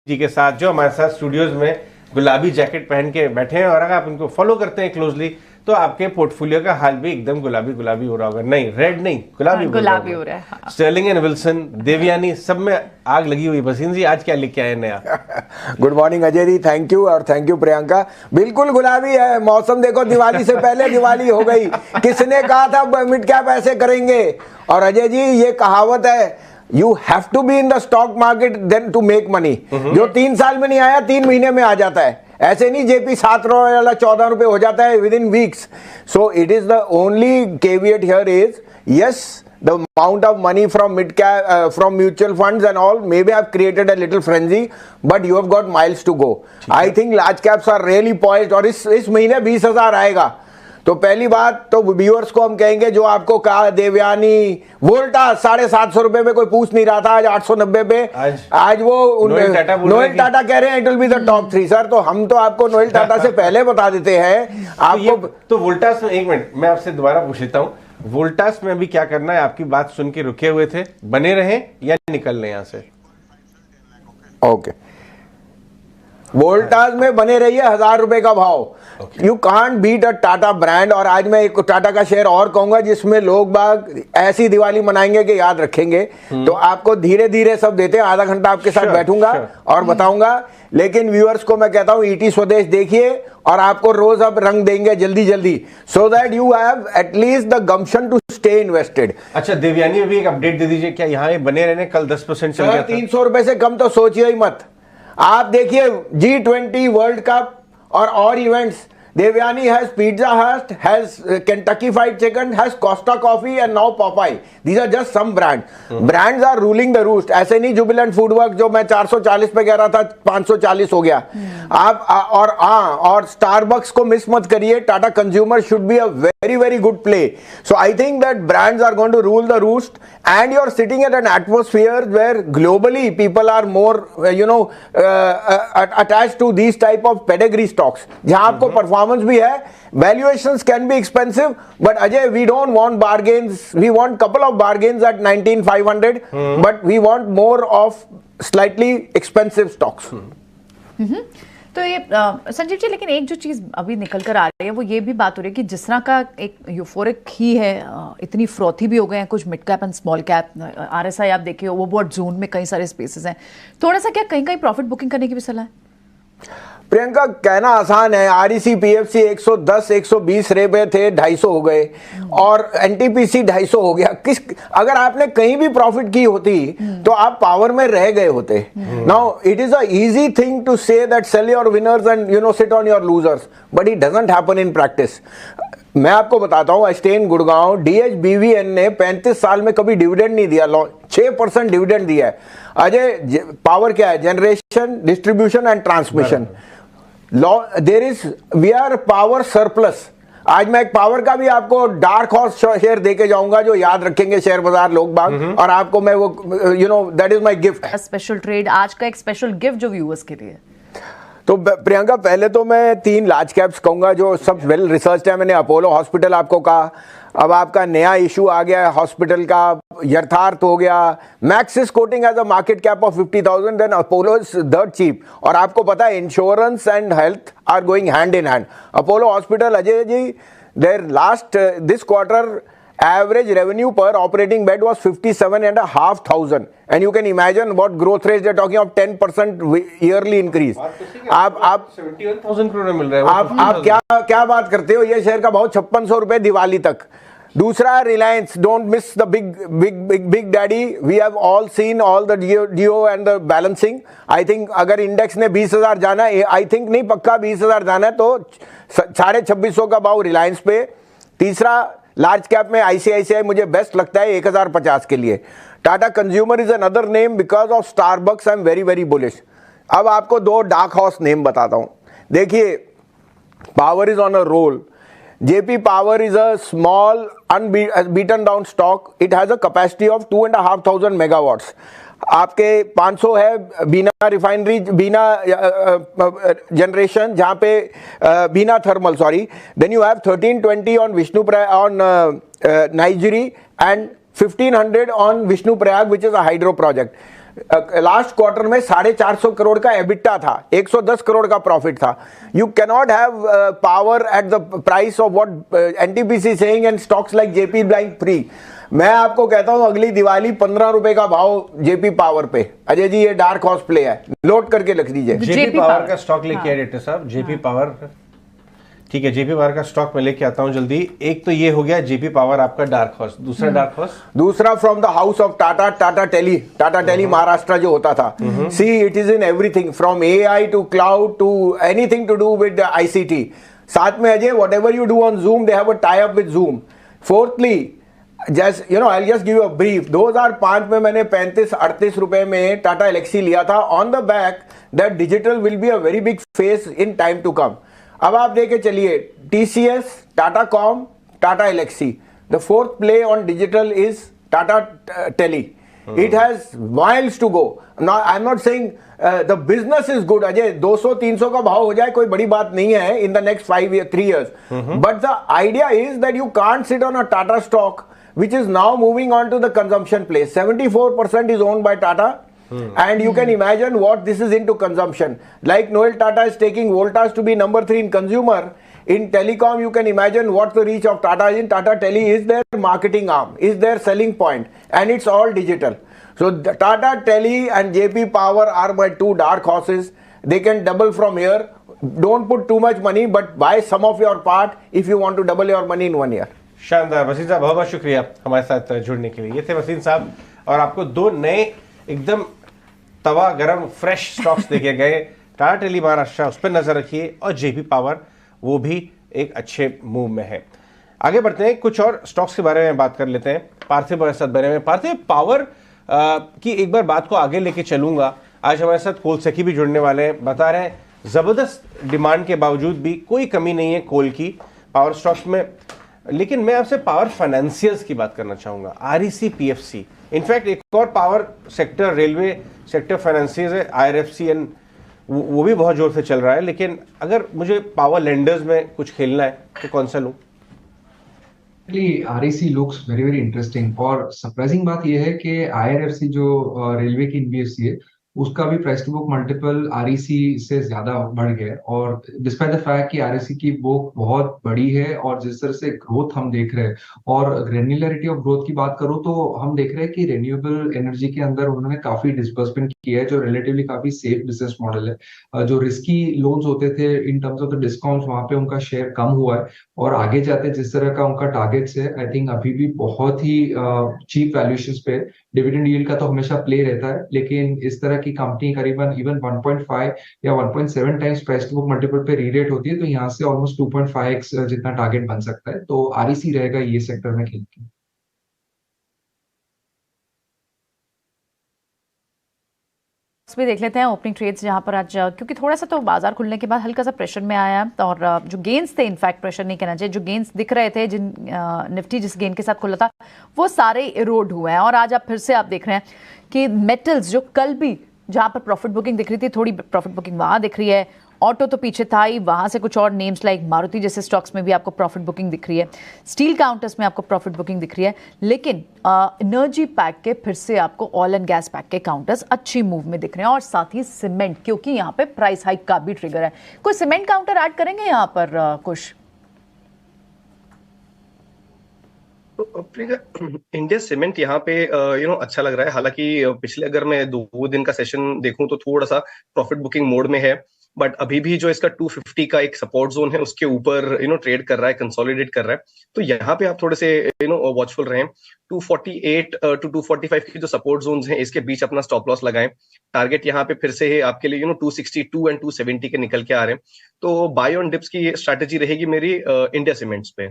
जी के साथ जो हमारे साथ स्टूडियोज में गुलाबी जैकेट पहन के बैठे हैं, और अगर आप इनको फॉलो करते हैं क्लोजली तो आपके पोर्टफोलियो का हाल भी एकदम गुलाबी गुलाबी हो रहा होगा। नहीं, रेड नहीं, गुलाबी गुलाबी हो रहा है। हाँ। स्टर्लिंग एंड विल्सन, देवयानी, सब में आग लगी हुई। भसीन जी आज क्या लेके आए नया? Good morning Ajay ji, thank you. और थैंक यू प्रियंका। बिल्कुल गुलाबी है मौसम। देखो दिवाली से पहले दिवाली हो गई। किसने कहा था मिड कैप ऐसे करेंगे? और अजय जी ये कहावत है, you have to be in the stock market then to make money. जो 3 साल में नहीं आया 3 महीने में आ जाता है। ऐसे नहीं जेपी 7 रुपए वाला 14 रुपए हो जाता है with in weeks. So it is the only caveat here is, yes, the amount of money from mid cap from mutual funds and all maybe have created a little frenzy, but you have got miles to go. I think large caps are really poised। और इस महीने 20,000 आएगा। तो पहली बात तो viewers को हम कहेंगे, जो आपको कहा देवयानी, वोल्टा 750 रुपए पे कोई पूछ नहीं रहा था, आज 890 पे। आज वो नोएल टाटा कह रहे हैं it will be the top 3। Sir तो हम तो आपको नोएल टाटा से पहले बता देते हैं आपको। तो वोल्टास में, एक मिनट मैं आपसे दोबारा पूछ लेता हूँ, वोल्टास में अभी क्या करना है? आपकी बात सुन के रुके हुए थे, बने रहें या निकल लें यहां से? ओके, वोल्टास में बने रहिए। 1000 रुपए का भाव। You can't beat a Tata brand. और आज मैं एक टाटा का शेयर और कहूंगा जिसमें लोग बाग ऐसी दिवाली मनाएंगे कि याद रखेंगे। तो आपको धीरे धीरे सब देते हैं। आधा घंटा आपके साथ बैठूंगा और बताऊंगा। लेकिन व्यूअर्स को मैं कहता हूं ईटी स्वदेश देखिए और आपको रोज अब रंग देंगे जल्दी जल्दी, so that you have at least the gumption to stay invested. अच्छा, देवयानी में भी एक अपडेट दे दीजिए, क्या यहाँ बने रहने? कल 10% चल गया था। 300 रुपए से कम तो सोचिए ही मत। आप देखिए G20 वर्ल्ड कप और events, Devyani has Pizza Hut, has Kentucky Fried Chicken, has Costa Coffee and now Popeye. These are just some brands. Brands are ruling the roost. ऐसे नहीं Jubilant Foodworks जो मैं 440 पे कह रहा था 540 हो गया। आप और Starbucks को मिस मत करिए। Tata Consumer should be a very very good play. So I think that brands are going to rule the roost, and you're sitting at an atmosphere where globally people are more attached to these type of pedigree stocks जहां आपको performance भी है। valuations can be expensive, but Ajay, we don't want bargains. We want couple of bargains at 19,500, but we want more of slightly expensive stocks. तो ये संजीव जी, लेकिन एक जो चीज अभी निकल कर आ रही है वो ये भी बात हो रही है कि जिस तरह का एक यूफोरिक ही है, इतनी फ्रॉथी भी हो गए हैं कुछ mid cap and small cap. RSI आप देखिए वो बोर्ड जोन में कई सारे स्पेसेस हैं। थोड़ा सा क्या कहीं कहीं प्रॉफिट बुकिंग करने की भी सलाह है? प्रियंका, कहना आसान है। आरईसी पीएफसी 110 120 रुपए थे, 250 हो गए, और एनटीपीसी 250 हो गया। अगर आपने कहीं भी प्रॉफिट की होती तो आप पावर में रह गए होते। Now it is a easy thing to say that sell your winners and sit on your losers, but it doesn't happen in practice. मैं आपको बताता हूं, स्टेन गुड़गांव डीएचबीवीएन ने 35 साल में कभी डिविडेंड नहीं दिया, 6% डिविडेंड दिया है। अजय, पावर क्या है? Generation, distribution and transmission. We are power surplus. आज मैं एक पावर का भी आपको डार्क हॉर्स शेयर देके जाऊंगा जो याद रखेंगे शेयर बाजार लोग बाग, और आपको मैं वो that is my gift. Special trade आज का एक स्पेशल गिफ्ट जो व्यूअर्स के लिए। तो प्रियंका, पहले तो मैं 3 लार्ज कैप्स कहूंगा जो सब वेल रिसर्च है। मैंने अपोलो हॉस्पिटल आपको कहा, अब आपका नया इशू आ गया है हॉस्पिटल का, यथार्थ हो गया। Max is quoting as a market cap of 50,000, then Apollo is the cheap. और आपको पता है insurance and health are going hand in hand. Apollo hospital, Ajay ji, their last this quarter average revenue per operating bed was 57,500, and you can imagine what growth rate they're talking of, 10% yearly increase। आप 71,000 करोड़ मिल रहा है। आप क्या बात करते हो? ये share का भाव 5600 रुपए दिवाली तक। दूसरा Reliance, don't miss the big daddy. We have all seen all the Jio and the balancing. I think अगर इंडेक्स ने 20,000 जाना है, आई थिंक नहीं, पक्का 20,000 जाना है, तो 2650 का भाव रिलायंस पे। तीसरा लार्ज कैप में आईसीआईसीआई मुझे बेस्ट लगता है 1050 के लिए। Tata consumer is another name because of Starbucks. I am very very bullish. अब आपको 2 डार्क हॉर्स नेम बताता हूं। देखिए, power is on a roll. JP power is a small unbeaten down stock. It has a capacity of 2,500 megawatts. आपके 500 है Bina refinery, Bina generation, जहां पे Bina thermal, sorry. Then you have 1320 on on नाइजीरी and 1500 on Vishnuprayag, which is a hydro project. Last quarter में 450 करोड़ का EBITDA था, 110 करोड़ का profit था। You cannot have power at the price of what NTPC saying and stocks like JP bank free. मैं आपको कहता हूं अगली दिवाली 15 रुपए का भाव जेपी पावर पे। अजय जी ये डार्क हॉर्स प्ले है, नोट करके लिख दीजिए। जेपी पावर का स्टॉक लेके आए डायरेक्टर साहब, जेपी पावर, ठीक है, जेपी पावर का स्टॉक मैं लेके आता हूं जल्दी। एक तो ये हो गया जेपी पावर आपका डार्क हॉर्स, दूसरा डार्क हॉर्स, दूसरा from the house of Tata, Tata tele Maharashtra जो होता था। See it is in everything from AI to cloud to anything to do with ICT. साथ में Ajay whatever you do on Zoom they have a tie up with Zoom. Fourthly just you know I just give you a brief, 2005 में मैंने 35-38 रुपए में टाटा एलेक्सी लिया था on the back that digital will be a very big phase in time to come. अब आप देखे चलिए TCS, Tata com, Tata Elxsi, the fourth play on digital is Tata tele. It has miles to go. I am not saying the business is good Ajay, 200-300 का भाव हो जाए कोई बड़ी बात नहीं है in the next 3 years, but the idea is that you can't sit on a Tata stock which is now moving on to the consumption place. 74% is owned by Tata. And you can imagine what this is into consumption. Like Noel Tata is taking Voltas to be number 3 in consumer. In telecom, you can imagine what the reach of Tata is in. Tata Tele is their marketing arm, is their selling point, and it's all digital. So the Tata Tele and JP Power are my 2 dark horses. They can double from here. Don't put too much money, but buy some of your part if you want to double your money in 1 year. शानदार। वसीम साहब बहुत बहुत शुक्रिया हमारे साथ जुड़ने के लिए। ये थे वसीम साहब, और आपको 2 नए एकदम तवा गरम फ्रेश स्टॉक्स देखे गए। टाटा टेली महाराष्ट्र, उस पर नजर रखिए, और जेपी पावर वो भी एक अच्छे मूव में है। आगे बढ़ते हैं, कुछ और स्टॉक्स के बारे में बात कर लेते हैं। पार्थिव हमारे साथ बने हुए। पार्थिव, पावर की एक बार बात को आगे लेके चलूंगा। आज हमारे साथ कोल सेकी भी जुड़ने वाले हैं, बता रहे हैं जबरदस्त डिमांड के बावजूद भी कोई कमी नहीं है कोल की पावर स्टॉक्स में। लेकिन मैं आपसे पावर फाइनेंशियल्स की बात करना चाहूंगा, आरईसी, पीएफसी, इनफैक्ट एक और power sector railway sector financials है, आईआरएफसीएल, वो भी बहुत जोर से चल रहा है। लेकिन अगर मुझे पावर लेंडर्स में कुछ खेलना है तो कौन सा लूं? REC looks very very interesting, और सरप्राइजिंग बात यह है कि आईआरएफसी जो रेलवे की एनबीएफसी है उसका भी price to book multiple REC से ज्यादा बढ़ गया है। और डिस्पाइट द फैक्ट कि आरईसी की बुक बहुत बड़ी है और जिस तरह से ग्रोथ हम देख रहे हैं, और ग्रेन्युलरिटी ऑफ ग्रोथ की बात करूं तो हम देख रहे हैं कि रिन्यूएबल एनर्जी के अंदर उन्होंने काफी डिस्बर्समेंट किया है, जो रिलेटिवली काफी सेफ बिजनेस मॉडल है। जो रिस्की लोन्स होते थे in terms of the discount, वहां पे उनका शेयर कम हुआ है, और आगे जाते जिस तरह का उनका टारगेट्स है, आई थिंक अभी भी बहुत ही चीप वैल्यूएशंस पे। डिविडेंड यील्ड का तो हमेशा प्ले रहता है, लेकिन इस तरह की कंपनी करीबन इवन 1.5 या 1.7 times price to book multiple पे रीरेट होती है, तो यहाँ से ऑलमोस्ट 2.5x जितना टारगेट बन सकता है। तो आरईसी रहेगा ये सेक्टर में खेल के। भी देख लेते हैं ओपनिंग ट्रेड्स जहां पर आज, क्योंकि थोड़ा सा तो बाजार खुलने के बाद हल्का सा प्रेशर में आया, और जो गेन्स थे, इनफैक्ट प्रेशर नहीं कहना चाहिए, जो गेन्स दिख रहे थे, जिन निफ्टी जिस गेन के साथ खुला था वो सारे इरोड हुए हैं। और आज आप फिर से आप देख रहे हैं कि मेटल्स जो कल भी जहां पर प्रॉफिट बुकिंग दिख रही थी, थोड़ी प्रॉफिट बुकिंग वहां दिख रही है। ऑटो तो पीछे था ही, वहां से कुछ और नेम्स लाइक मारुति जैसे स्टॉक्स में भी आपको प्रॉफिट बुकिंग दिख रही है, स्टील काउंटर्स में आपको प्रॉफिट बुकिंग दिख रही है। लेकिन एनर्जी पैक के फिर से आपको ऑयल एंड गैस पैक के काउंटर्स अच्छी मूव में दिख रहे हैं, और साथ ही सीमेंट, क्योंकि यहाँ पे प्राइस हाइक का भी ट्रिगर है। कोई सीमेंट काउंटर ऐड करेंगे यहाँ पर कुछ? इंडिया सीमेंट यहाँ पे अच्छा लग रहा है। हालांकि पिछले अगर मैं 2 दिन का सेशन देखूं तो थोड़ा सा प्रॉफिट बुकिंग मोड में है, बट अभी भी जो इसका 250 का एक सपोर्ट जोन है उसके ऊपर ट्रेड कर रहा है, कंसोलिडेट कर रहा है। तो यहाँ पे आप थोड़े से वॉचफुल रहें। 248 टू 245 की जो सपोर्ट जोन्स हैं इसके बीच अपना स्टॉप लॉस लगाएं। टारगेट यहाँ पे फिर से है आपके लिए 262 एंड 270 के निकल के आ रहे हैं। तो बाय ऑन डिप्स की स्ट्रैटेजी रहेगी मेरी इंडिया सीमेंट्स पे।